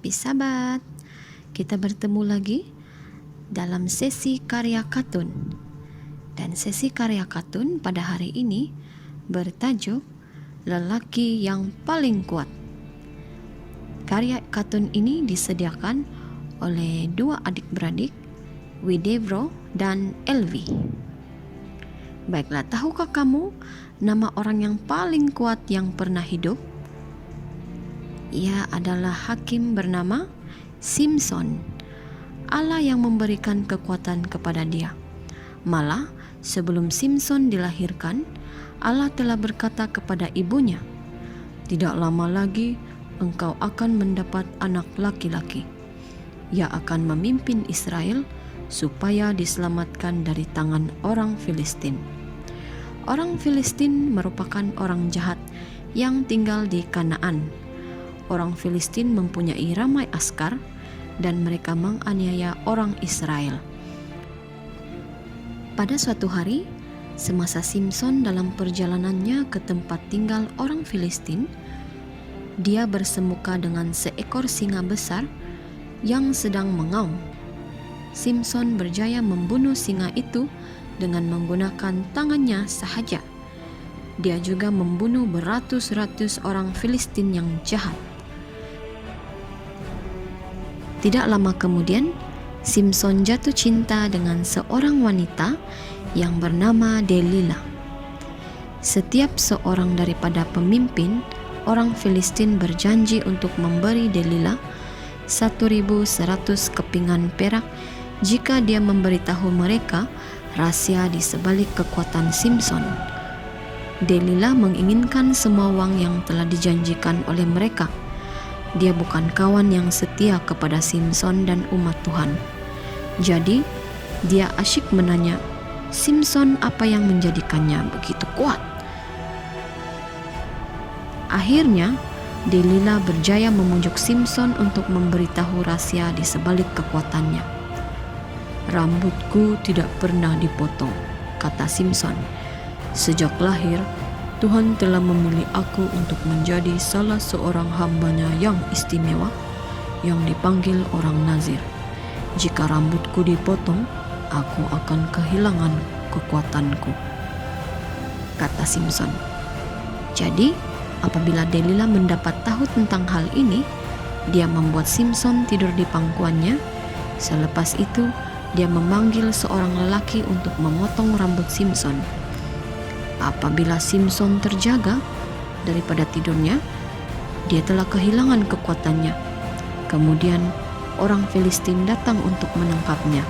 Happy Sabat. Kita bertemu lagi dalam sesi karya kartun. Dan sesi karya kartun pada hari ini bertajuk Lelaki yang Paling Kuat. Karya kartun ini disediakan oleh dua adik-beradik, Widevro dan Elvi. Baiklah, tahukah kamu nama orang yang paling kuat yang pernah hidup? Ia adalah hakim bernama Simpson. Allah yang memberikan kekuatan kepada dia. Malah, sebelum Simpson dilahirkan, Allah telah berkata kepada ibunya, "Tidak lama lagi engkau akan mendapat anak laki-laki. Ia akan memimpin Israel supaya diselamatkan dari tangan orang Filistin." Orang Filistin merupakan orang jahat yang tinggal di Kanaan. Orang Filistin mempunyai ramai askar dan mereka menganiaya orang Israel. Pada suatu hari, semasa Simpson dalam perjalanannya ke tempat tinggal orang Filistin, dia bersemuka dengan seekor singa besar yang sedang mengaum. Simpson berjaya membunuh singa itu dengan menggunakan tangannya sahaja. Dia juga membunuh beratus-ratus orang Filistin yang jahat. Tidak lama kemudian, Simpson jatuh cinta dengan seorang wanita yang bernama Delilah. Setiap seorang daripada pemimpin orang Filistin berjanji untuk memberi Delilah 1.100 kepingan perak jika dia memberitahu mereka rahasia di sebalik kekuatan Simpson. Delilah menginginkan semua uang yang telah dijanjikan oleh mereka. Dia bukan kawan yang setia kepada Simpson dan umat Tuhan. Jadi, dia asyik menanya, Simpson apa yang menjadikannya begitu kuat? Akhirnya, Delilah berjaya memujuk Simpson untuk memberitahu rahasia di sebalik kekuatannya. "Rambutku tidak pernah dipotong," kata Simpson. "Sejak lahir, Tuhan telah memilih aku untuk menjadi salah seorang hambanya yang istimewa, yang dipanggil orang Nazir. Jika rambutku dipotong, aku akan kehilangan kekuatanku," kata Simpson. Jadi, apabila Delilah mendapat tahu tentang hal ini, dia membuat Simpson tidur di pangkuannya. Selepas itu, dia memanggil seorang lelaki untuk memotong rambut Simpson. Apabila Simpson terjaga daripada tidurnya, dia telah kehilangan kekuatannya. Kemudian orang Filistin datang untuk menangkapnya.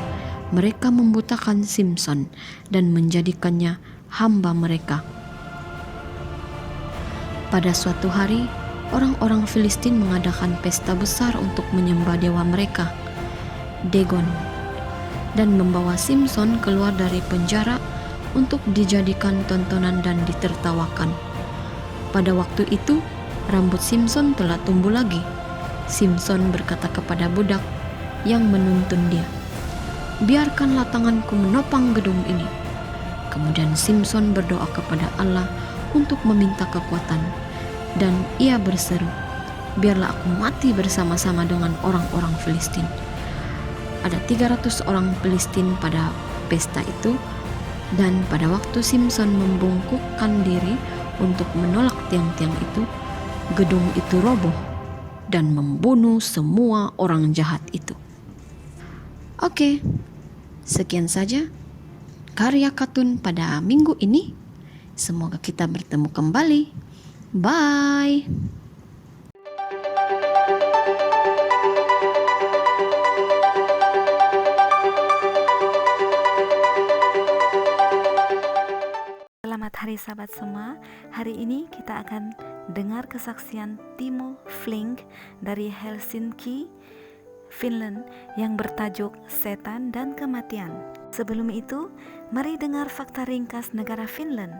Mereka membutakan Simpson dan menjadikannya hamba mereka. Pada suatu hari, orang-orang Filistin mengadakan pesta besar untuk menyembah dewa mereka, Dagon, dan membawa Simpson keluar dari penjara untuk dijadikan tontonan dan ditertawakan. Pada waktu itu, rambut Simpson telah tumbuh lagi. Simpson berkata kepada budak yang menuntun dia, "Biarkanlah tanganku menopang gedung ini." Kemudian Simpson berdoa kepada Allah untuk meminta kekuatan, dan ia berseru, "Biarlah aku mati bersama-sama dengan orang-orang Filistin." Ada 300 orang Filistin pada pesta itu, dan pada waktu Simpson membungkukkan diri untuk menolak tiang-tiang itu, gedung itu roboh dan membunuh semua orang jahat itu. Oke, sekian saja karya kartun pada minggu ini. Semoga kita bertemu kembali. Bye. Selamat hari Sabat semua. Hari ini kita akan dengar kesaksian Timo Flink dari Helsinki, Finland yang bertajuk Setan dan Kematian. Sebelum itu, mari dengar fakta ringkas negara Finland.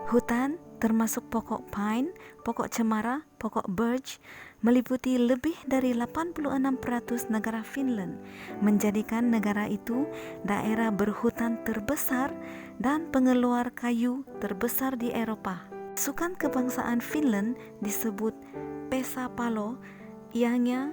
Hutan, termasuk pokok pine, pokok cemara, pokok birch, meliputi lebih dari 86% negara Finland, menjadikan negara itu daerah berhutan terbesar dan pengeluar kayu terbesar di Eropa. Pasukan kebangsaan Finland disebut Pesapalo, ianya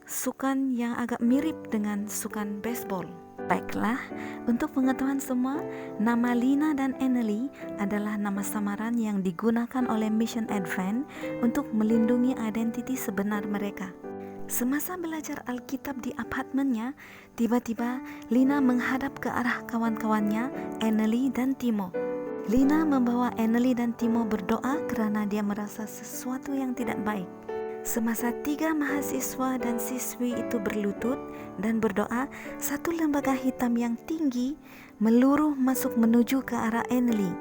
sukan yang agak mirip dengan sukan baseball. Baiklah, untuk pengetahuan semua, nama Lina dan Annelie adalah nama samaran yang digunakan oleh Mission Advent untuk melindungi identiti sebenar mereka. Semasa belajar Alkitab di apartemennya, tiba-tiba Lina menghadap ke arah kawan-kawannya, Annelie dan Timo. Lina membawa Annelie dan Timo berdoa karena dia merasa sesuatu yang tidak baik. Semasa 3 mahasiswa dan siswi itu berlutut dan berdoa, satu lembaga hitam yang tinggi meluruh masuk menuju ke arah Annelie.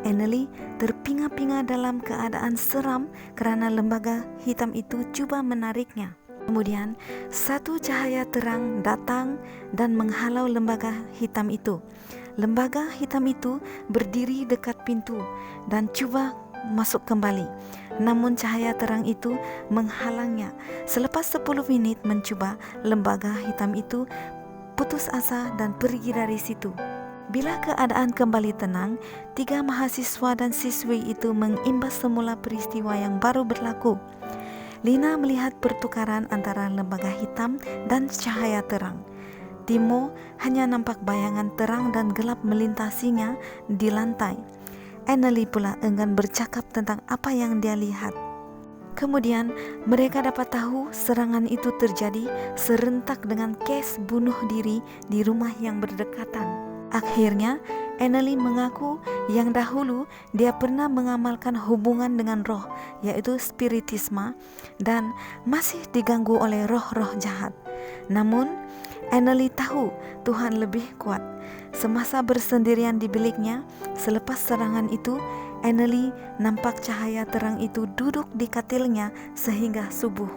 Annelie terpinga-pinga dalam keadaan seram karena lembaga hitam itu coba menariknya. Kemudian satu cahaya terang datang dan menghalau lembaga hitam itu. Lembaga hitam itu berdiri dekat pintu dan coba masuk kembali. Namun cahaya terang itu menghalangnya. Selepas 10 menit mencoba, lembaga hitam itu putus asa dan pergi dari situ. Bila keadaan kembali tenang, 3 mahasiswa dan siswi itu mengimbas semula peristiwa yang baru berlaku. Lina melihat pertukaran antara lembaga hitam dan cahaya terang. Timo hanya nampak bayangan terang dan gelap melintasinya di lantai. Annelie pula enggan bercakap tentang apa yang dia lihat. Kemudian mereka dapat tahu serangan itu terjadi serentak dengan kes bunuh diri di rumah yang berdekatan. Akhirnya Annelie mengaku yang dahulu dia pernah mengamalkan hubungan dengan roh, yaitu spiritisme, dan masih diganggu oleh roh-roh jahat. Namun Annelie tahu Tuhan lebih kuat. Semasa bersendirian di biliknya, selepas serangan itu, Annelie nampak cahaya terang itu duduk di katilnya sehingga subuh.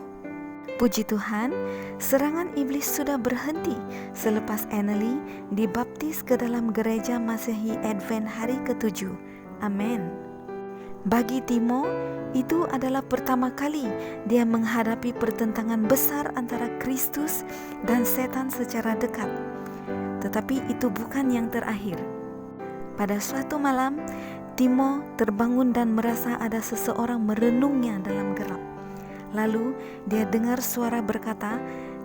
Puji Tuhan, serangan iblis sudah berhenti selepas Annelie dibaptis ke dalam gereja Masehi Advent hari ke-7. Amin. Bagi Timo, itu adalah pertama kali dia menghadapi pertentangan besar antara Kristus dan setan secara dekat. Tetapi itu bukan yang terakhir. Pada suatu malam, Timo terbangun dan merasa ada seseorang merenungnya dalam gelap. Lalu dia dengar suara berkata,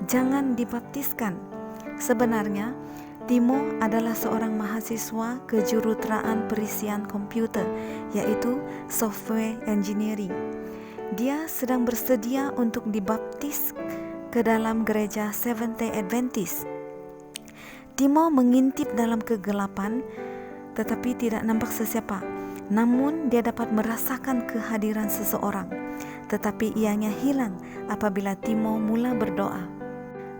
"Jangan dibaptiskan." Sebenarnya, Timo adalah seorang mahasiswa kejuruteraan perisian komputer, yaitu software engineering. Dia sedang bersedia untuk dibaptis ke dalam gereja Seventh-day Adventist. Timo mengintip dalam kegelapan, tetapi tidak nampak sesiapa. Namun dia dapat merasakan kehadiran seseorang, tetapi ianya hilang apabila Timo mula berdoa.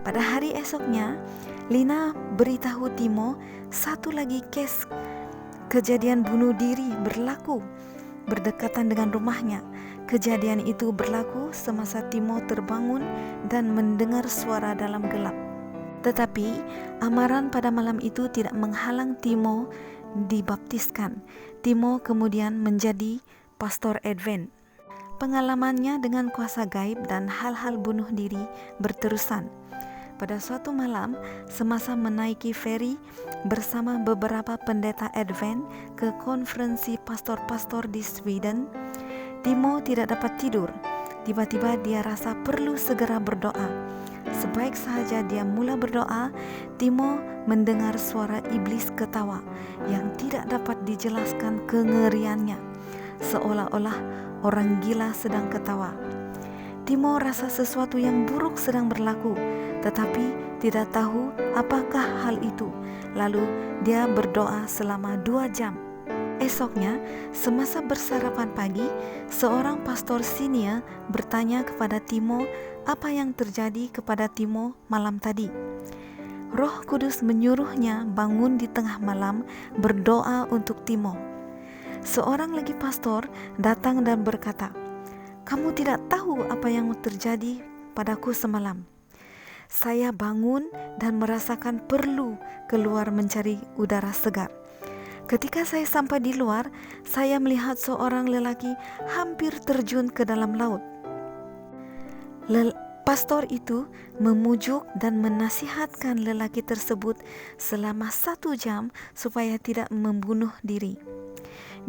Pada hari esoknya, Lina beritahu Timo satu lagi kes kejadian bunuh diri berlaku berdekatan dengan rumahnya. Kejadian itu berlaku semasa Timo terbangun dan mendengar suara dalam gelap. Tetapi amaran pada malam itu tidak menghalang Timo dibaptiskan. Timo kemudian menjadi pastor Advent. Pengalamannya dengan kuasa gaib dan hal-hal bunuh diri berterusan. Pada suatu malam, semasa menaiki feri bersama beberapa pendeta Advent ke konferensi pastor-pastor di Sweden, Timo tidak dapat tidur. Tiba-tiba dia rasa perlu segera berdoa. Sebaik sahaja dia mula berdoa, Timo mendengar suara iblis ketawa yang tidak dapat dijelaskan kengeriannya, seolah-olah orang gila sedang ketawa. Timo rasa sesuatu yang buruk sedang berlaku, tetapi tidak tahu apakah hal itu. Lalu dia berdoa selama 2 jam. Esoknya, semasa bersarapan pagi, seorang pastor senior bertanya kepada Timo apa yang terjadi kepada Timo malam tadi. Roh Kudus menyuruhnya bangun di tengah malam berdoa untuk Timo. Seorang lagi pastor datang dan berkata, "Kamu tidak tahu apa yang terjadi padaku semalam. Saya bangun dan merasakan perlu keluar mencari udara segar. Ketika saya sampai di luar, saya melihat seorang lelaki hampir terjun ke dalam laut." Pastor itu memujuk dan menasihatkan lelaki tersebut selama 1 jam supaya tidak membunuh diri.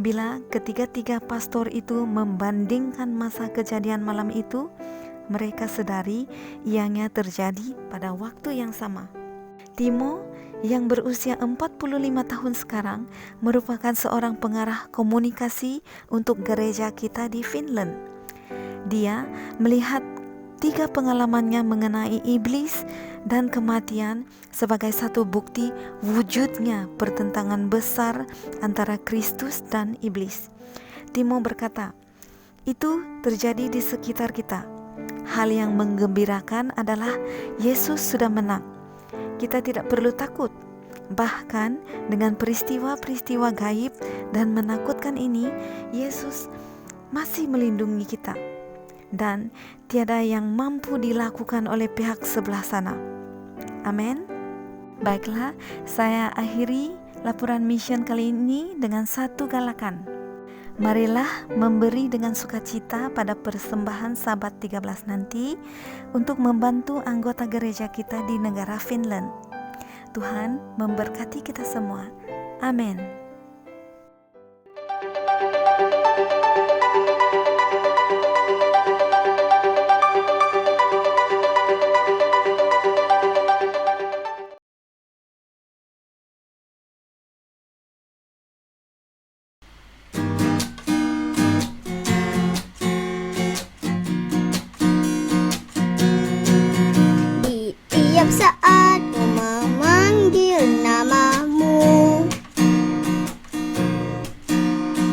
Bila ketiga-tiga pastor itu membandingkan masa kejadian malam itu, mereka sadari ianya terjadi pada waktu yang sama. Timo yang berusia 45 tahun sekarang merupakan seorang pengarah komunikasi untuk gereja kita di Finland. Dia melihat 3 pengalamannya mengenai iblis dan kematian sebagai satu bukti wujudnya pertentangan besar antara Kristus dan iblis. Timo berkata, itu terjadi di sekitar kita. Hal yang menggembirakan adalah Yesus sudah menang. Kita tidak perlu takut. Bahkan dengan peristiwa-peristiwa gaib dan menakutkan ini, Yesus masih melindungi kita. Dan tiada yang mampu dilakukan oleh pihak sebelah sana. Amin. Baiklah, saya akhiri laporan mission kali ini dengan satu galakan. Marilah memberi dengan sukacita pada persembahan Sabat 13 nanti untuk membantu anggota gereja kita di negara Finland. Tuhan memberkati kita semua. Amin. Di tiap saat ku memanggil namamu,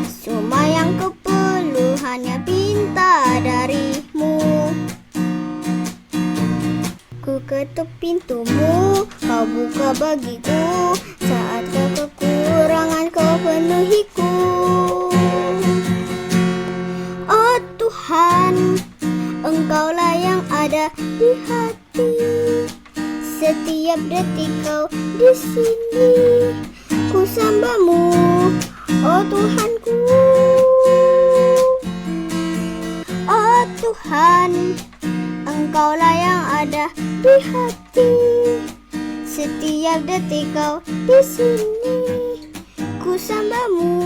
semua yang ku perlu hanya pinta darimu. Ku ketuk pintumu, kau buka bagiku, saat kekurangan kau penuhiku. Oh Tuhan, Engkaulah yang ada di hati. Setiap detik kau di sini. Ku sembahmu, oh Tuhanku. Oh Tuhan, Engkaulah yang ada di hati. Setiap detik kau di sini. Ku sembahmu,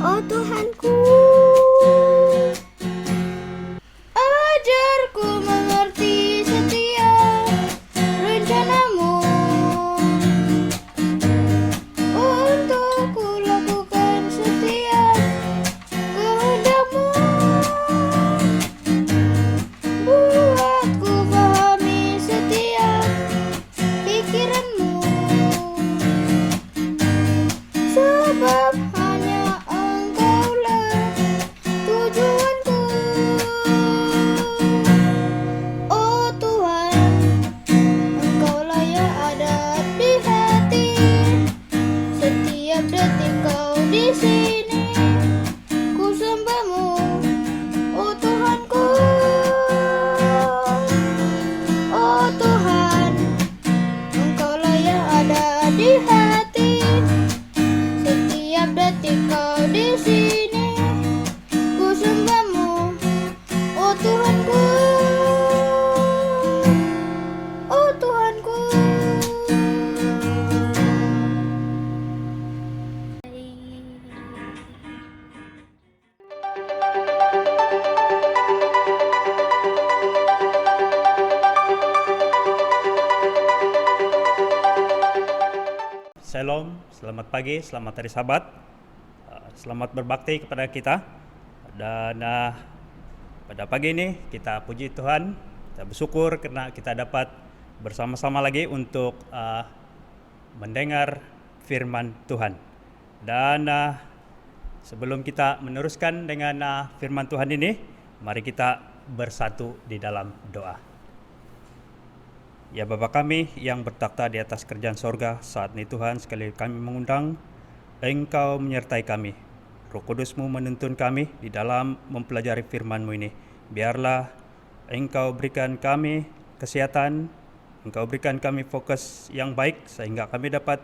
oh Tuhanku. Ajarku mengerti setiap rencanamu, untuk ku lakukan setiap kehendakmu. Buatku pahami setiap pikiranmu, sebab hanya Engkaulah tujuanku. Oh Tuhan, Engkaulah yang ada di hati. Setiap detik kau di sini. Ku sembahmu, oh Tuhanku. Oh Tuhan, Engkaulah yang ada di hati. Setiap detik kau di sini. Ku sembahmu, oh Tuhanku. Oh Tuhanku. Shalom, selamat pagi, selamat hari Sabat. Selamat berbakti kepada kita. Dan pada pagi ini kita puji Tuhan, kita bersyukur karena kita dapat bersama-sama lagi untuk mendengar firman Tuhan. Dan sebelum kita meneruskan dengan firman Tuhan ini, mari kita bersatu di dalam doa. Ya Bapa kami yang bertakhta di atas kerajaan sorga, saat ini Tuhan sekali kami mengundang Engkau menyertai kami. Roh Kudus-Mu menuntun kami di dalam mempelajari firman-Mu ini. Biarlah Engkau berikan kami kesehatan, Engkau berikan kami fokus yang baik sehingga kami dapat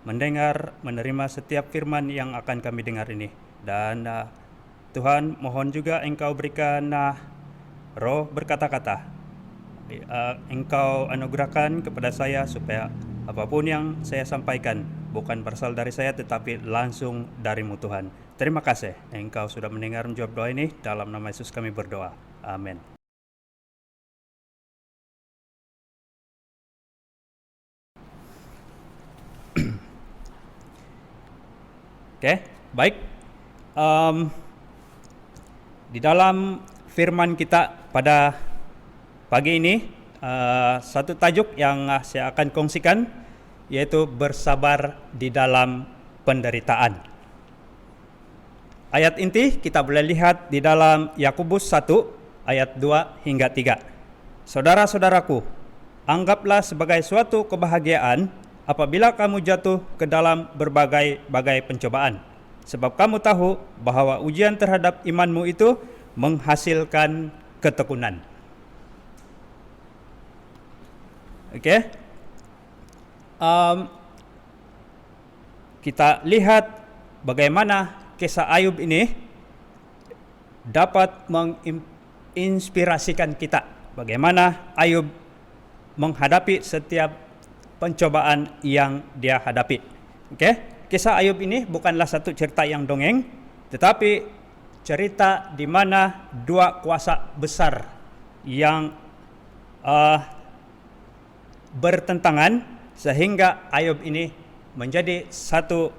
mendengar, menerima setiap firman yang akan kami dengar ini. Dan Tuhan mohon juga Engkau berikan roh berkata-kata. Engkau anugerahkan kepada saya supaya apapun yang saya sampaikan bukan berasal dari saya tetapi langsung dari-Mu Tuhan. Terima kasih Engkau sudah mendengar menjawab doa ini. Dalam nama Yesus kami berdoa. Amin. Oke, baik. Di dalam firman kita pada pagi ini, satu tajuk yang saya akan kongsikan yaitu bersabar di dalam penderitaan. Ayat inti kita boleh lihat di dalam Yakobus 1 ayat 2 hingga 3. Saudara-saudaraku, anggaplah sebagai suatu kebahagiaan apabila kamu jatuh ke dalam berbagai-bagai pencobaan, sebab kamu tahu bahwa ujian terhadap imanmu itu menghasilkan ketekunan. Oke. Kita lihat bagaimana kisah Ayub ini dapat menginspirasikan kita. Bagaimana Ayub menghadapi setiap pencobaan yang dia hadapi. Oke. Kisah Ayub ini bukanlah satu cerita yang dongeng, tetapi cerita di mana dua kuasa besar yang bertentangan sehingga Ayub ini menjadi satu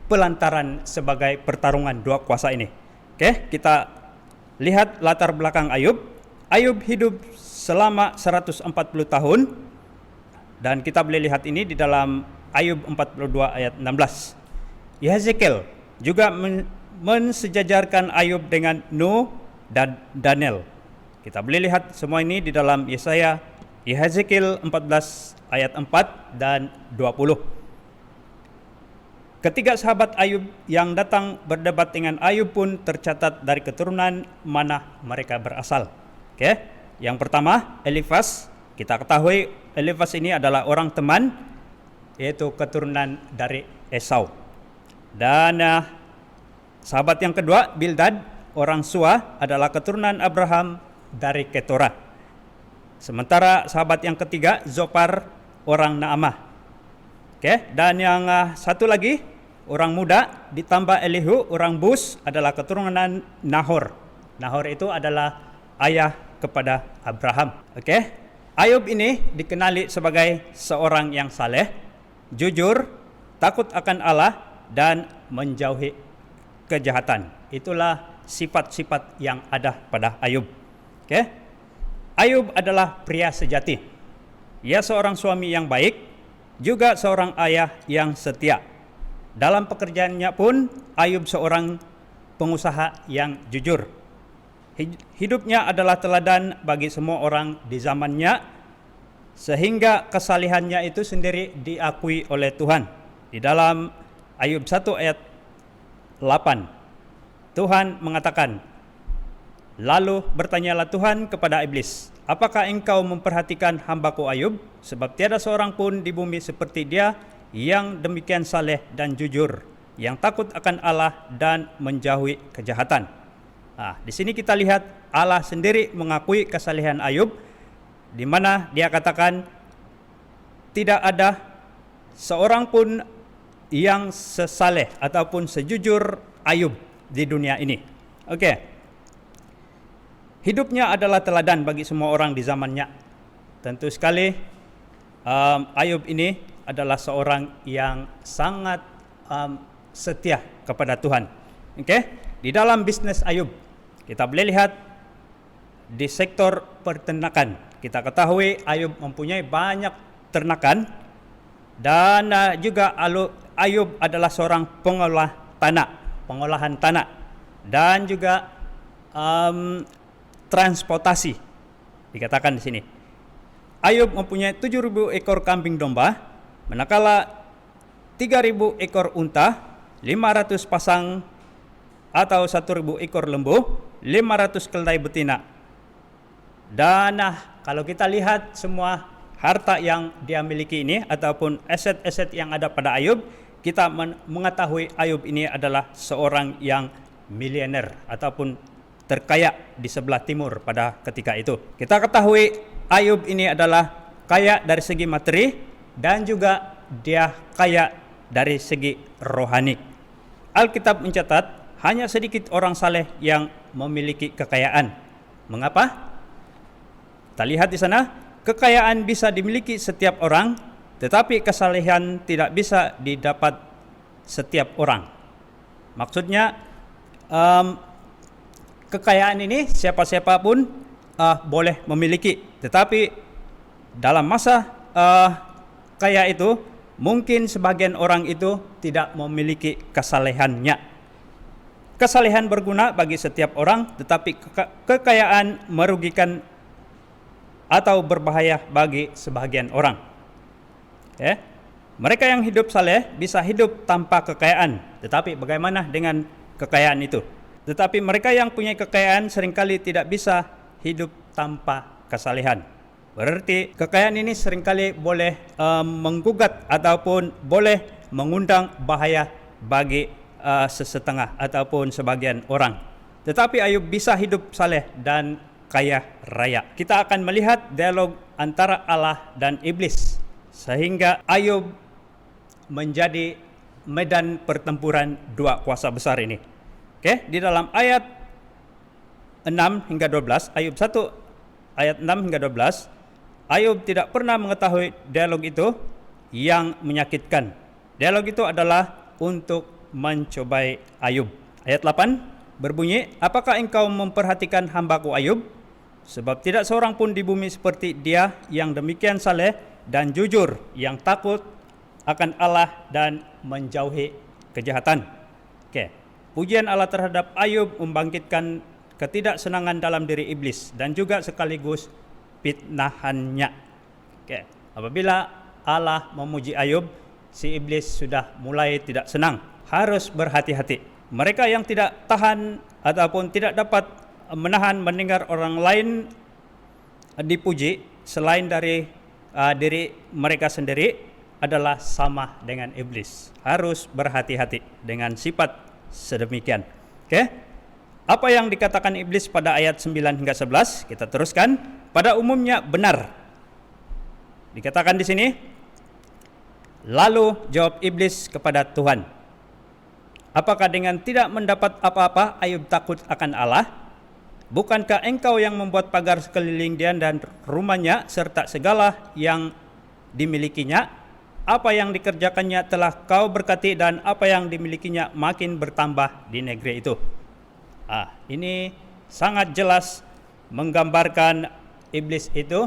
pelantaran sebagai pertarungan dua kuasa ini. Oke, kita lihat latar belakang Ayub. Ayub hidup selama 140 tahun dan kita boleh lihat ini di dalam Ayub 42 ayat 16. Yehezekiel juga mensejajarkan Ayub dengan Nuh dan Daniel. Kita boleh lihat semua ini di dalam Yehezekiel 14 ayat 4 dan 20. Ketiga sahabat Ayub yang datang berdebat dengan Ayub pun tercatat dari keturunan mana mereka berasal. Oke. Yang pertama, Elifas. Kita ketahui Elifas ini adalah orang teman, yaitu keturunan dari Esau. Dan sahabat yang kedua, Bildad, orang Sua, adalah keturunan Abraham dari Keturah. Sementara sahabat yang ketiga, Zopar, orang Naamah. Oke, dan yang satu lagi, orang muda ditambah Elihu, orang Bus, adalah keturunan Nahor. Nahor itu adalah ayah kepada Abraham. Oke, Ayub ini dikenali sebagai seorang yang saleh, jujur, takut akan Allah, dan menjauhi kejahatan. Itulah sifat-sifat yang ada pada Ayub. Oke. Ayub adalah pria sejati. Ia seorang suami yang baik, juga seorang ayah yang setia. Dalam pekerjaannya pun, Ayub seorang pengusaha yang jujur. Hidupnya adalah teladan bagi semua orang di zamannya, sehingga kesalehannya itu sendiri diakui oleh Tuhan. Di dalam Ayub 1 ayat 8, Tuhan mengatakan, lalu bertanyalah Tuhan kepada iblis, apakah engkau memperhatikan hambaku Ayub? Sebab tiada seorang pun di bumi seperti dia yang demikian saleh dan jujur, yang takut akan Allah dan menjauhi kejahatan. Di sini kita lihat Allah sendiri mengakui kesalehan Ayub, di mana dia katakan tidak ada seorang pun yang sesaleh ataupun sejujur Ayub di dunia ini. Oke. Hidupnya adalah teladan bagi semua orang di zamannya. Tentu sekali Ayub ini adalah seorang yang sangat setia kepada Tuhan. Oke? Di dalam bisnis Ayub, kita boleh lihat di sektor peternakan. Kita ketahui Ayub mempunyai banyak ternakan dan juga Ayub adalah seorang pengolahan tanah dan juga transportasi. Dikatakan di sini Ayub mempunyai 7.000 ekor kambing domba, manakala 3.000 ekor unta, 500 pasang atau 1.000 ekor lembu, 500 keledai betina. Dan kalau kita lihat semua harta yang dia miliki ini ataupun aset-aset yang ada pada Ayub, kita mengetahui Ayub ini adalah seorang yang miliuner ataupun terkaya di sebelah timur pada ketika itu. Kita ketahui Ayub ini adalah kaya dari segi materi dan juga dia kaya dari segi rohani. Alkitab mencatat hanya sedikit orang saleh yang memiliki kekayaan. Mengapa? Kita lihat di sana, kekayaan bisa dimiliki setiap orang, tetapi kesalehan tidak bisa didapat setiap orang. Maksudnya kekayaan ini siapa-siapa pun boleh memiliki, tetapi dalam masa kaya itu mungkin sebagian orang itu tidak memiliki kesalehannya. Kesalehan berguna bagi setiap orang, tetapi kekayaan merugikan atau berbahaya bagi sebagian orang. Mereka yang hidup saleh bisa hidup tanpa kekayaan, tetapi bagaimana dengan kekayaan itu? Tetapi mereka yang punya kekayaan seringkali tidak bisa hidup tanpa kesalehan. Berarti kekayaan ini seringkali boleh menggugat ataupun boleh mengundang bahaya bagi sesetengah ataupun sebagian orang. Tetapi Ayub bisa hidup saleh dan kaya raya. Kita akan melihat dialog antara Allah dan iblis, sehingga Ayub menjadi medan pertempuran dua kuasa besar ini. Di dalam ayat 6 hingga 12, Ayub 1 ayat 6 hingga 12, Ayub tidak pernah mengetahui dialog itu yang menyakitkan. Dialog itu adalah untuk mencobai Ayub. Ayat 8 berbunyi, apakah engkau memperhatikan hambaku Ayub? Sebab tidak seorang pun di bumi seperti dia yang demikian saleh dan jujur, yang takut akan Allah dan menjauhi kejahatan. Pujian Allah terhadap Ayub membangkitkan ketidaksenangan dalam diri iblis dan juga sekaligus fitnahannya. Apabila Allah memuji Ayub, si iblis sudah mulai tidak senang. Harus berhati-hati. Mereka yang tidak tahan ataupun tidak dapat menahan mendengar orang lain dipuji selain dari diri mereka sendiri adalah sama dengan iblis. Harus berhati-hati dengan sifat sedemikian. Apa yang dikatakan iblis pada ayat 9 hingga 11? Kita teruskan. Pada umumnya benar. Dikatakan di sini, lalu jawab iblis kepada Tuhan, apakah dengan tidak mendapat apa-apa Ayub takut akan Allah? Bukankah engkau yang membuat pagar sekeliling dia dan rumahnya serta segala yang dimilikinya? Apa yang dikerjakannya telah kau berkati dan apa yang dimilikinya makin bertambah di negeri itu. Ini sangat jelas menggambarkan iblis itu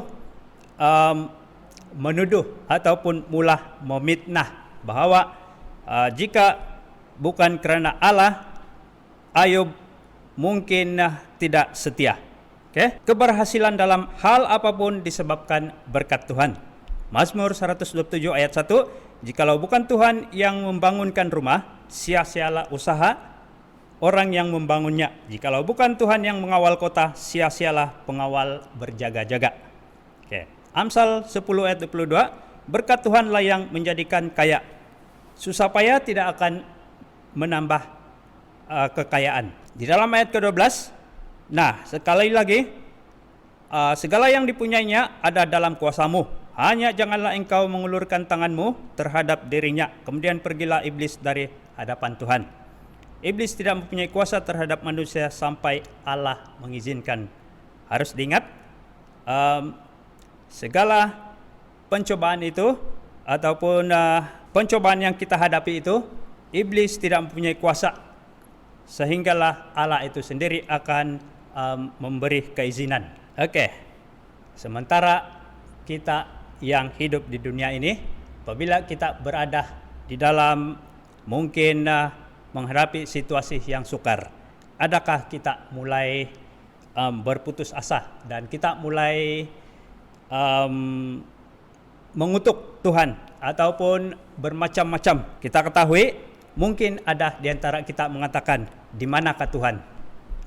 menuduh ataupun mula memitnah bahwa jika bukan karena Allah, Ayub mungkin tidak setia. Keberhasilan dalam hal apapun disebabkan berkat Tuhan. Mazmur 127 ayat 1, jikalau bukan Tuhan yang membangunkan rumah, sia-sialah usaha orang yang membangunnya. Jikalau bukan Tuhan yang mengawal kota, sia-sialah pengawal berjaga-jaga. Amsal 10 ayat 22, berkat Tuhanlah yang menjadikan kaya. Susah payah tidak akan menambah kekayaan. Di dalam ayat ke-12, sekali lagi, segala yang dipunyainya ada dalam kuasamu. Hanya janganlah engkau mengulurkan tanganmu terhadap dirinya. Kemudian pergilah iblis dari hadapan Tuhan. Iblis tidak mempunyai kuasa terhadap manusia sampai Allah mengizinkan. Harus diingat, segala pencobaan itu ataupun pencobaan yang kita hadapi itu, iblis tidak mempunyai kuasa, sehinggalah Allah itu sendiri akan memberi keizinan. Sementara kita yang hidup di dunia ini, apabila kita berada di dalam mungkin menghadapi situasi yang sukar, adakah kita mulai berputus asa dan kita mulai mengutuk Tuhan ataupun bermacam-macam? Kita ketahui mungkin ada di antara kita mengatakan, di manakah Tuhan?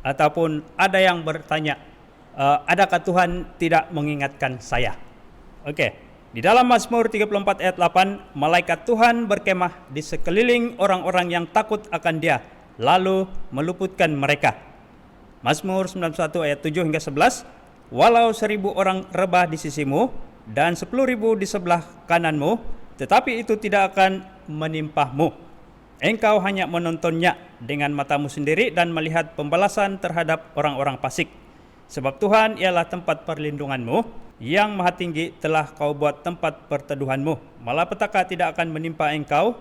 Ataupun ada yang bertanya, adakah Tuhan tidak mengingatkan saya? Di dalam Mazmur 34 ayat 8, malaikat Tuhan berkemah di sekeliling orang-orang yang takut akan Dia, lalu meluputkan mereka. Mazmur 91 ayat 7 hingga 11, walau 1.000 orang rebah di sisimu dan 10.000 di sebelah kananmu, tetapi itu tidak akan menimpahmu. Engkau hanya menontonnya dengan matamu sendiri dan melihat pembalasan terhadap orang-orang fasik. Sebab Tuhan ialah tempat perlindunganmu, yang maha tinggi telah kau buat tempat perteduhanmu. Malapetaka tidak akan menimpa engkau,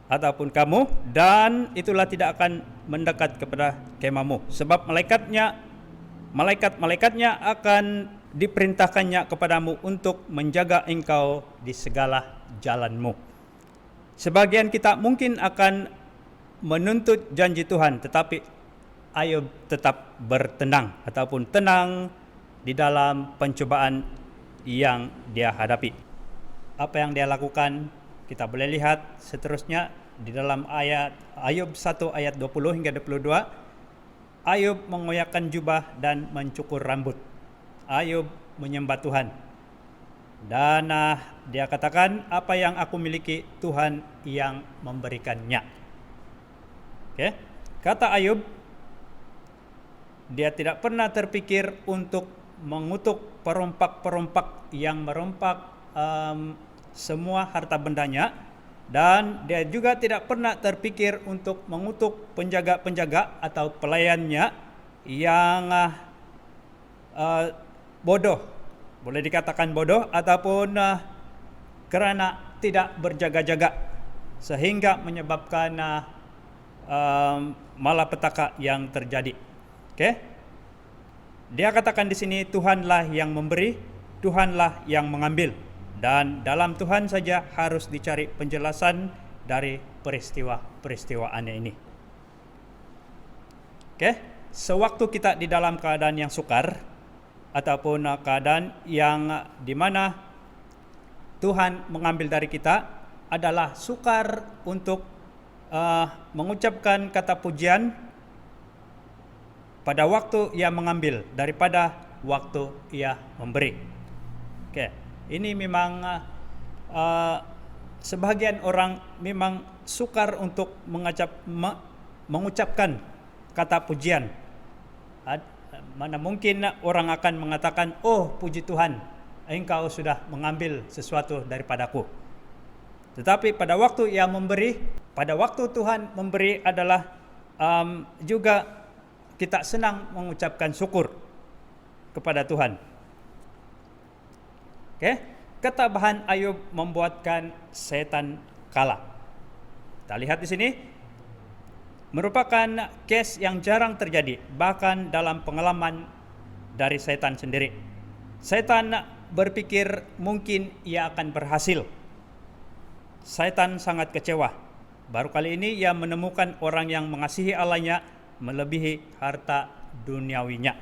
ataupun kamu, dan itulah tidak akan mendekat kepada kemahmu, sebab malaikat-malaikatnya akan diperintahkannya kepadamu untuk menjaga engkau di segala jalanmu. Sebagian kita mungkin akan menuntut janji Tuhan, tetapi Ayub tetap bertenang ataupun tenang di dalam pencobaan yang dia hadapi. Apa yang dia lakukan kita boleh lihat seterusnya di dalam ayat Ayub 1 ayat 20 hingga 22. Ayub mengoyakkan jubah dan mencukur rambut. Ayub menyembah Tuhan. Dan dia katakan, apa yang aku miliki Tuhan yang memberikannya. Oke. Kata Ayub, dia tidak pernah terpikir untuk mengutuk perompak-perompak yang merompak semua harta bendanya, dan dia juga tidak pernah terpikir untuk mengutuk penjaga-penjaga atau pelayannya yang bodoh, boleh dikatakan bodoh, ataupun kerana tidak berjaga-jaga sehingga menyebabkan malapetaka yang terjadi. Dia katakan di sini, Tuhanlah yang memberi, Tuhanlah yang mengambil, dan dalam Tuhan saja harus dicari penjelasan dari peristiwa-peristiwa aneh ini. Sewaktu kita di dalam keadaan yang sukar ataupun keadaan yang di mana Tuhan mengambil dari kita, adalah sukar untuk mengucapkan kata pujian pada waktu ia mengambil daripada waktu ia memberi. Ini memang sebagian orang memang sukar untuk mengucapkan kata pujian. Mana mungkin orang akan mengatakan, oh puji Tuhan, engkau sudah mengambil sesuatu daripadaku. Tetapi pada waktu ia memberi, pada waktu Tuhan memberi adalah juga kita senang mengucapkan syukur kepada Tuhan. Ketabahan Ayub membuatkan setan kalah. Kita lihat di sini, merupakan case yang jarang terjadi, bahkan dalam pengalaman dari setan sendiri. Setan berpikir mungkin ia akan berhasil. Setan sangat kecewa. Baru kali ini ia menemukan orang yang mengasihi Allahnya melebihi harta duniawinya.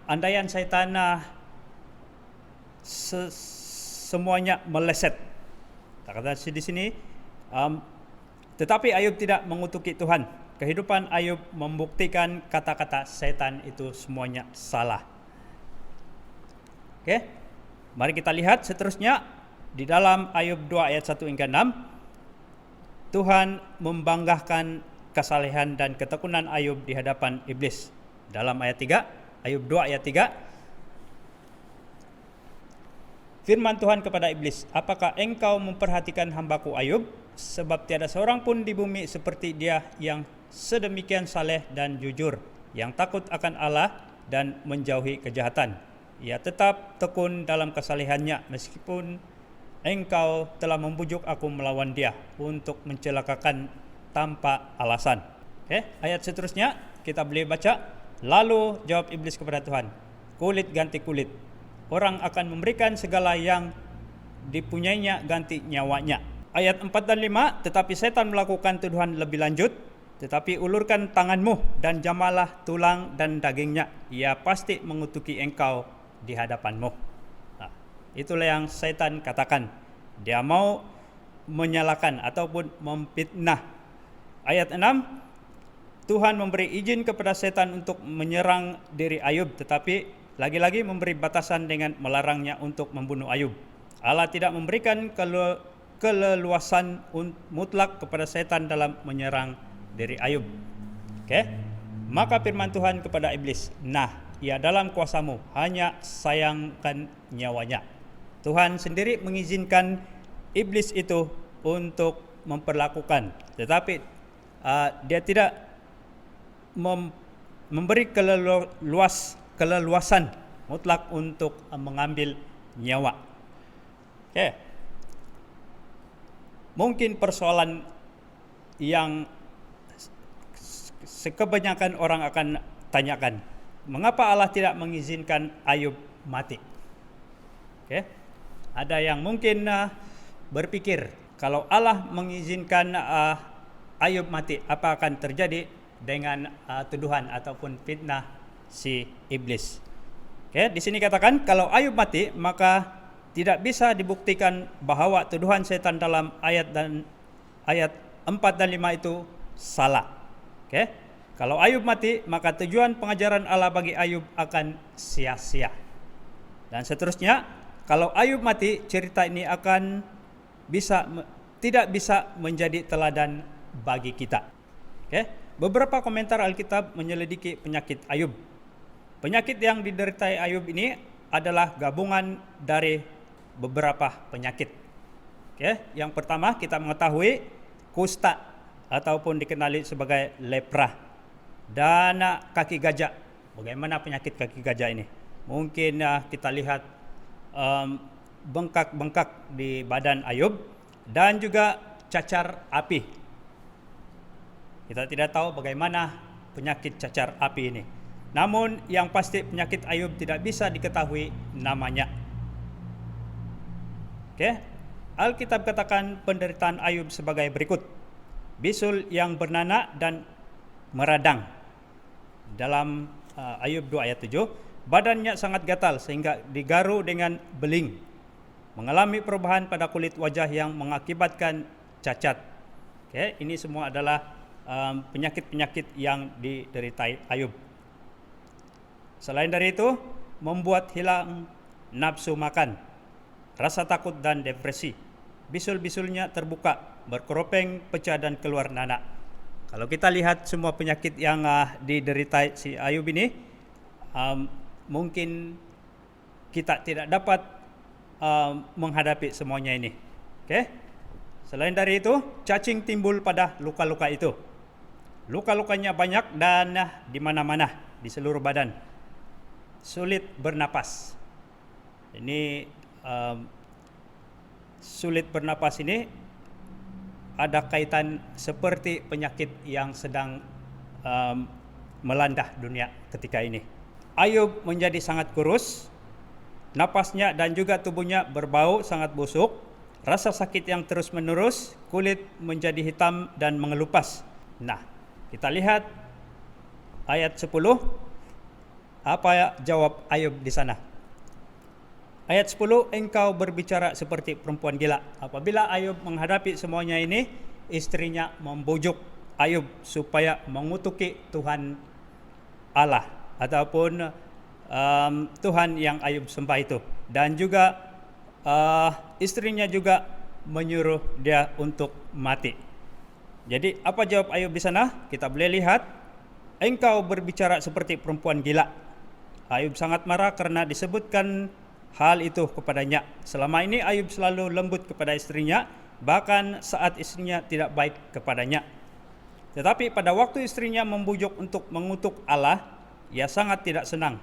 Andaian setan semuanya meleset. Kata di sini, tetapi Ayub tidak mengutuki Tuhan. Kehidupan Ayub membuktikan kata-kata setan itu semuanya salah. Mari kita lihat seterusnya di dalam Ayub 2 ayat 1 hingga 6. Tuhan membanggakan kesalehan dan ketekunan Ayub di hadapan iblis. Dalam ayat 3, Ayub 2 ayat 3, firman Tuhan kepada iblis, apakah engkau memperhatikan hambaku Ayub? Sebab tiada seorang pun di bumi seperti dia yang sedemikian saleh dan jujur, yang takut akan Allah dan menjauhi kejahatan. Ia tetap tekun dalam kesalehannya, meskipun engkau telah membujuk aku melawan dia untuk mencelakakan tanpa alasan. Ayat seterusnya kita boleh baca, lalu jawab iblis kepada Tuhan, kulit ganti kulit, orang akan memberikan segala yang dipunyainya ganti nyawanya. Ayat 4 dan 5, tetapi setan melakukan tuduhan lebih lanjut, tetapi ulurkan tanganmu dan jamalah tulang dan dagingnya, ia pasti mengutuki engkau di hadapanmu. Itulah yang setan katakan. Dia mau menyalahkan ataupun memfitnah. Ayat 6, Tuhan memberi izin kepada setan untuk menyerang diri Ayub, tetapi lagi-lagi memberi batasan dengan melarangnya untuk membunuh Ayub. Allah tidak memberikan keleluasan mutlak kepada setan dalam menyerang diri Ayub. Maka firman Tuhan kepada iblis, nah, ia dalam kuasamu, hanya sayangkan nyawanya. Tuhan sendiri mengizinkan iblis itu untuk memperlakukan, tetapi dia tidak memberi keleluasan mutlak untuk mengambil nyawa. mungkin persoalan yang kebanyakan orang akan tanyakan, mengapa Allah tidak mengizinkan Ayub mati? Okay. Ada yang mungkin berpikir, kalau Allah mengizinkan Ayub mati, apa akan terjadi dengan tuduhan ataupun fitnah si iblis? Okay. Di sini katakan, kalau Ayub mati, maka tidak bisa dibuktikan bahwa tuduhan setan dalam ayat 4 dan 5 itu salah. Okay. Kalau Ayub mati, maka tujuan pengajaran Allah bagi Ayub akan sia-sia. Dan seterusnya, kalau Ayub mati, cerita ini akan tidak bisa menjadi teladan bagi kita. Okay. Beberapa komentar Alkitab menyelidiki penyakit Ayub. Penyakit yang diderita Ayub ini adalah gabungan dari beberapa penyakit. Okay. Yang pertama, kita mengetahui kusta ataupun dikenali sebagai lepra dan kaki gajah. Bagaimana penyakit kaki gajah ini? Mungkin kita lihat bengkak-bengkak di badan Ayub dan juga cacar api. Kita tidak tahu bagaimana penyakit cacar api ini. Namun yang pasti penyakit Ayub tidak bisa diketahui namanya. Oke. Alkitab katakan penderitaan Ayub sebagai berikut. Bisul yang bernanah dan meradang. Dalam Ayub 2 ayat 7, badannya sangat gatal sehingga digaru dengan beling. Mengalami perubahan pada kulit wajah yang mengakibatkan cacat. Oke, ini semua adalah penyakit-penyakit yang diderita Ayub. Selain dari itu, membuat hilang nafsu makan, rasa takut dan depresi. Bisul-bisulnya terbuka, berkeropeng, pecah dan keluar nanah. Kalau kita lihat semua penyakit yang diderita si Ayub ini, mungkin kita tidak dapat menghadapi semuanya ini. Oke. Selain dari itu, cacing timbul pada luka-luka itu. Luka-lukanya banyak dan di mana-mana di seluruh badan. Sulit bernapas. Ini sulit bernapas ini ada kaitan seperti penyakit yang sedang melanda dunia ketika ini. Ayub menjadi sangat kurus, napasnya dan juga tubuhnya berbau sangat busuk, rasa sakit yang terus menerus, kulit menjadi hitam dan mengelupas. Nah, kita lihat ayat 10. Apa jawab Ayub di sana? Ayat 10, engkau berbicara seperti perempuan gila. Apabila Ayub menghadapi semuanya ini, istrinya membujuk Ayub supaya mengutuki Tuhan Allah ataupun Tuhan yang Ayub sembah itu. Dan juga istrinya juga menyuruh dia untuk mati. Jadi apa jawab Ayub di sana? Kita boleh lihat, engkau berbicara seperti perempuan gila. Ayub sangat marah karena disebutkan hal itu kepadanya. Selama ini Ayub selalu lembut kepada istrinya, bahkan saat istrinya tidak baik kepadanya. Tetapi pada waktu istrinya membujuk untuk mengutuk Allah, ia sangat tidak senang.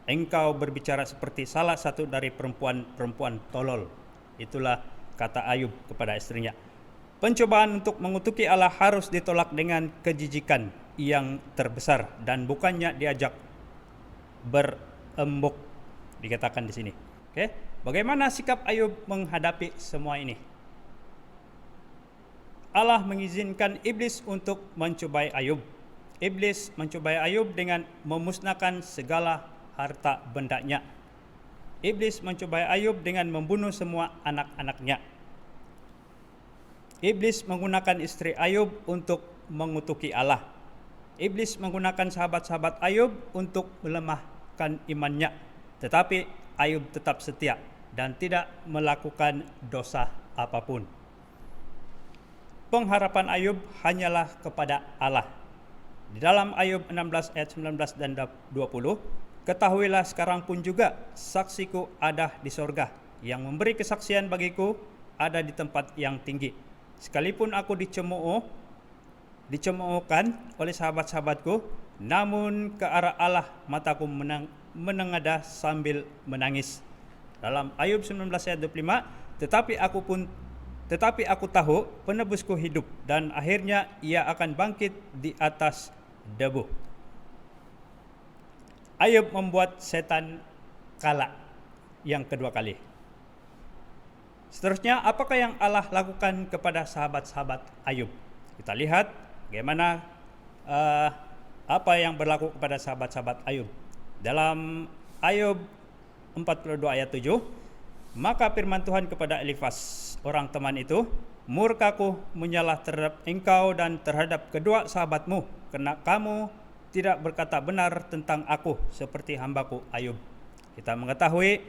Engkau berbicara seperti salah satu dari perempuan-perempuan tolol. Itulah kata Ayub kepada istrinya. Pencobaan untuk mengutuki Allah harus ditolak dengan kejijikan yang terbesar dan bukannya diajak berembuk, dikatakan di sini. Oke, bagaimana sikap Ayub menghadapi semua ini? Allah mengizinkan iblis untuk mencobai Ayub. Iblis mencobai Ayub dengan memusnahkan segala harta bendanya. Iblis mencobai Ayub dengan membunuh semua anak-anaknya. Iblis menggunakan istri Ayub untuk mengutuki Allah. Iblis menggunakan sahabat-sahabat Ayub untuk melemahkan imannya. Tetapi Ayub tetap setia dan tidak melakukan dosa apapun. Pengharapan Ayub hanyalah kepada Allah. Di dalam Ayub 16 ayat 19 dan 20, ketahuilah sekarang pun juga saksiku ada di sorga, yang memberi kesaksian bagiku ada di tempat yang tinggi. Sekalipun aku dicemoohkan oleh sahabat-sahabatku, namun ke arah Allah mataku menengadah sambil menangis. Dalam Ayub 19 ayat 25, tetapi aku pun tetapi aku tahu penebusku hidup dan akhirnya ia akan bangkit di atas debu. Ayub membuat setan kalah yang kedua kali. Seterusnya, apakah yang Allah lakukan kepada sahabat-sahabat Ayub? Kita lihat bagaimana apa yang berlaku kepada sahabat-sahabat Ayub. Dalam Ayub 42 ayat 7, maka firman Tuhan kepada Elifas, orang teman itu, murkaku menyala terhadap engkau dan terhadap kedua sahabatmu, karena kamu tidak berkata benar tentang aku seperti hambaku Ayub. Kita mengetahui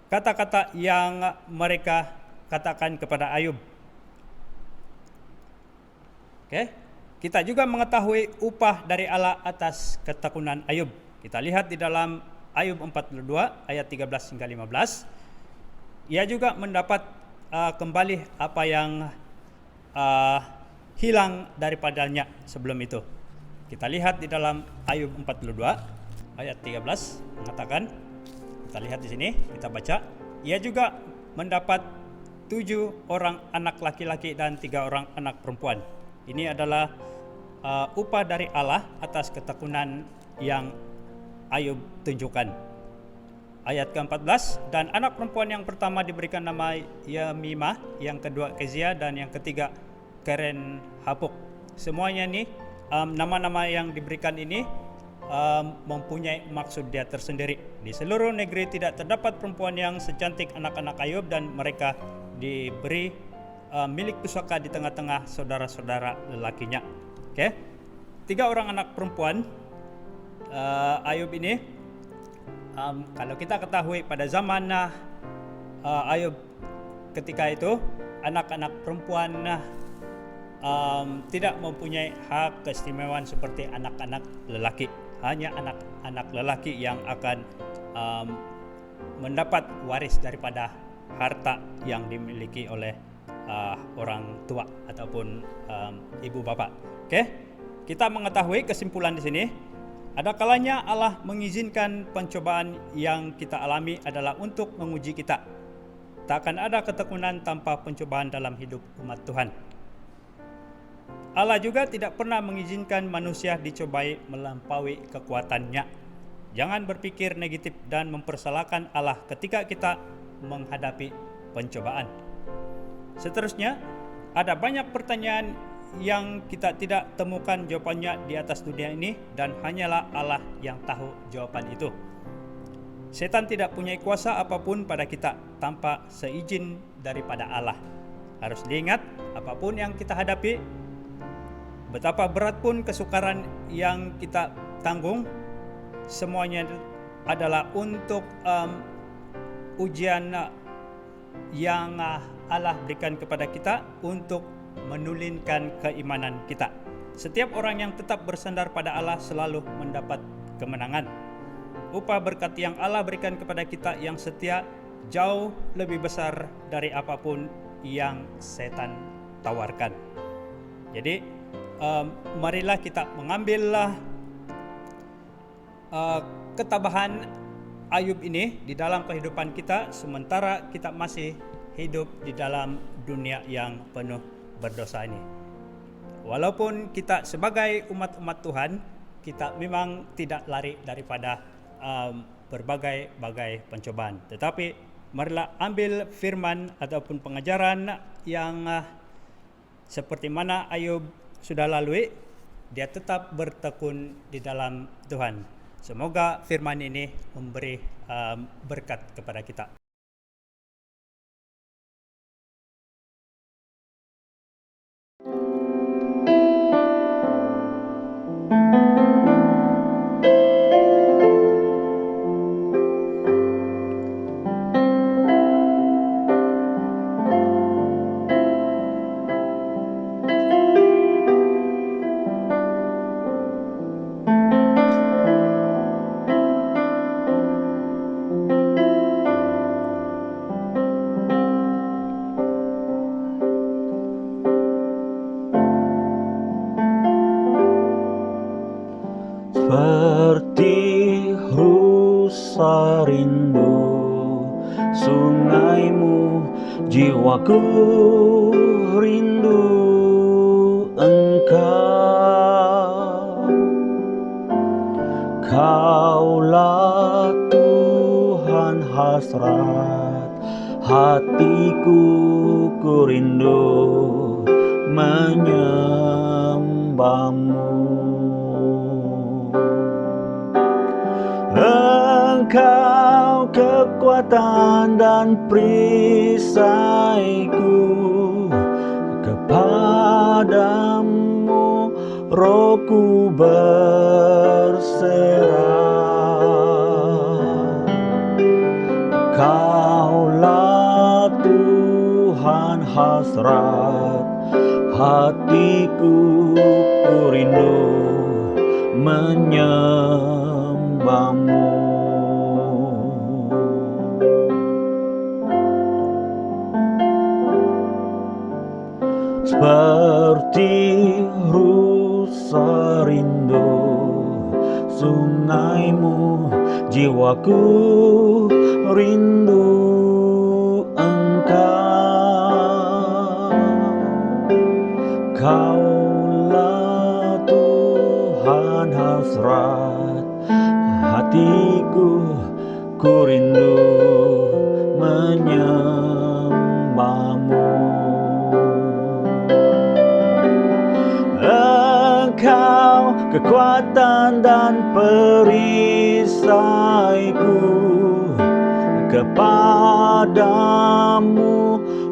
kata-kata yang mereka katakan kepada Ayub. Kita juga mengetahui upah dari Allah atas ketekunan Ayub. Kita lihat di dalam Ayub 42 ayat 13 hingga 15. Ia juga mendapat kembali apa yang hilang daripadanya sebelum itu. Kita lihat di dalam Ayub 42 ayat 13 mengatakan, kita lihat di sini, kita baca, ia juga mendapat 7 orang anak laki-laki dan 3 orang anak perempuan. Ini adalah upah dari Allah atas ketekunan yang Ayub tunjukkan. Ayat ke-14, dan anak perempuan yang pertama diberikan nama Yemimah, yang kedua Kezia, dan yang ketiga Keren Hapuk. Semuanya ini nama-nama yang diberikan ini mempunyai maksud dia tersendiri. Di seluruh negeri tidak terdapat perempuan yang secantik anak-anak Ayub, dan mereka diberi milik pusaka di tengah-tengah saudara-saudara lelakinya. 3 orang anak perempuan Ayub ini, kalau kita ketahui pada zaman Ayub ketika itu, anak-anak perempuan tidak mempunyai hak keistimewaan seperti anak-anak lelaki. Hanya anak-anak lelaki yang akan mendapat waris daripada harta yang dimiliki oleh orang tua ataupun ibu bapak. Kita mengetahui kesimpulan di sini. Ada kalanya Allah mengizinkan pencobaan yang kita alami adalah untuk menguji kita. Tak akan ada ketekunan tanpa pencobaan dalam hidup umat Tuhan. Allah juga tidak pernah mengizinkan manusia dicobai melampaui kekuatannya. Jangan berpikir negatif dan mempersalahkan Allah ketika kita menghadapi pencobaan. Seterusnya, ada banyak pertanyaan yang kita tidak temukan jawabannya di atas dunia ini, dan hanyalah Allah yang tahu jawaban itu. Setan tidak punya kuasa apapun pada kita tanpa seizin daripada Allah. Harus diingat, apapun yang kita hadapi, betapa berat pun kesukaran yang kita tanggung, semuanya adalah untuk ujian yang Allah berikan kepada kita untuk menulingkan keimanan kita. Setiap orang yang tetap bersandar pada Allah selalu mendapat kemenangan. Upah berkat yang Allah berikan kepada kita yang setia jauh lebih besar dari apapun yang setan tawarkan. Jadi marilah kita mengambillah ketabahan Ayub ini di dalam kehidupan kita sementara kita masih hidup di dalam dunia yang penuh berdosa ini. Walaupun kita sebagai umat-umat Tuhan, kita memang tidak lari daripada berbagai-bagai pencobaan. Tetapi marilah ambil firman ataupun pengajaran yang seperti mana Ayub sudah lalui, dia tetap bertekun di dalam Tuhan. Semoga firman ini memberi berkat kepada kita. Seperti rusa rindu, sungaimu jiwaku rindu Engkau. Kaulah Tuhan hasrat hatiku, ku rindu menyembah-Mu. Engkau kekuatan dan perisaiku, kepadamu rohku berserah. Kaulah Tuhan hasrat hatiku, ku rindu menyembah-Mu. Seperti rusa rindu sungaimu, jiwaku rindu Engkau. Kaulah Tuhan hasrat hatiku, ku rindu menyembah-Mu. Engkau kekuatan dan perisaiku, kepadamu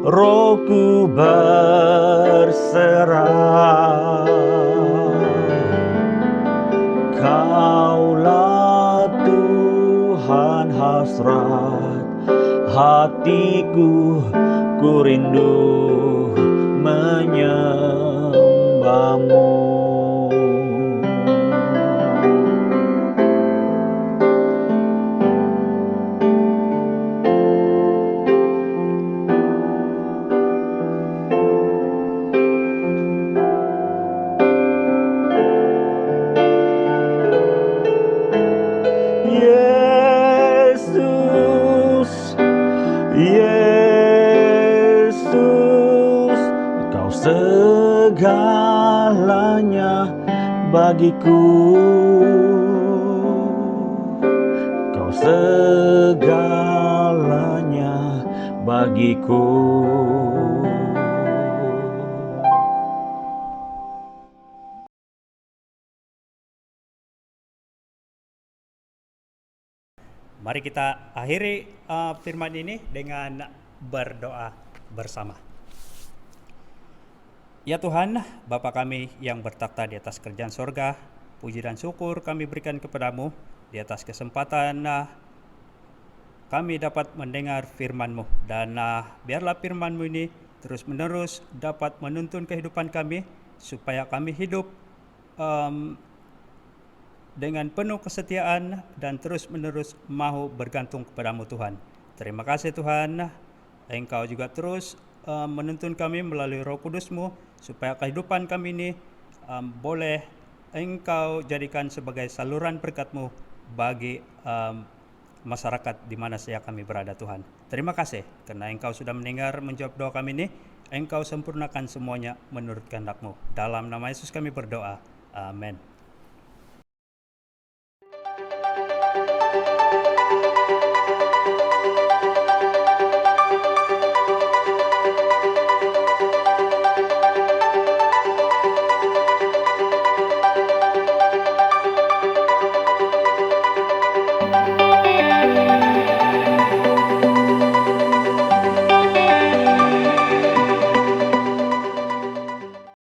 rohku berserah. Kaulah Tuhan hasrat hatiku, ku rindu menyembah-Mu. Yesus, Yesus, Kau segalanya bagiku. Kau segalanya bagiku. Mari kita akhiri firman ini dengan berdoa bersama. Ya Tuhan, Bapa kami yang bertakhta di atas kerajaan sorga, puji dan syukur kami berikan kepadamu di atas kesempatan kami dapat mendengar firman-Mu. Dan biarlah firman-Mu ini terus menerus dapat menuntun kehidupan kami, supaya kami hidup dengan penuh kesetiaan dan terus menerus mahu bergantung kepadamu Tuhan. Terima kasih Tuhan, Engkau juga terus menuntun kami melalui Roh Kudus-Mu, supaya kehidupan kami ini boleh Engkau jadikan sebagai saluran berkat-Mu bagi masyarakat di mana saja kami berada Tuhan. Terima kasih karena Engkau sudah mendengar menjawab doa kami ini. Engkau sempurnakan semuanya menurut kehendak-Mu. Dalam nama Yesus kami berdoa. Amin.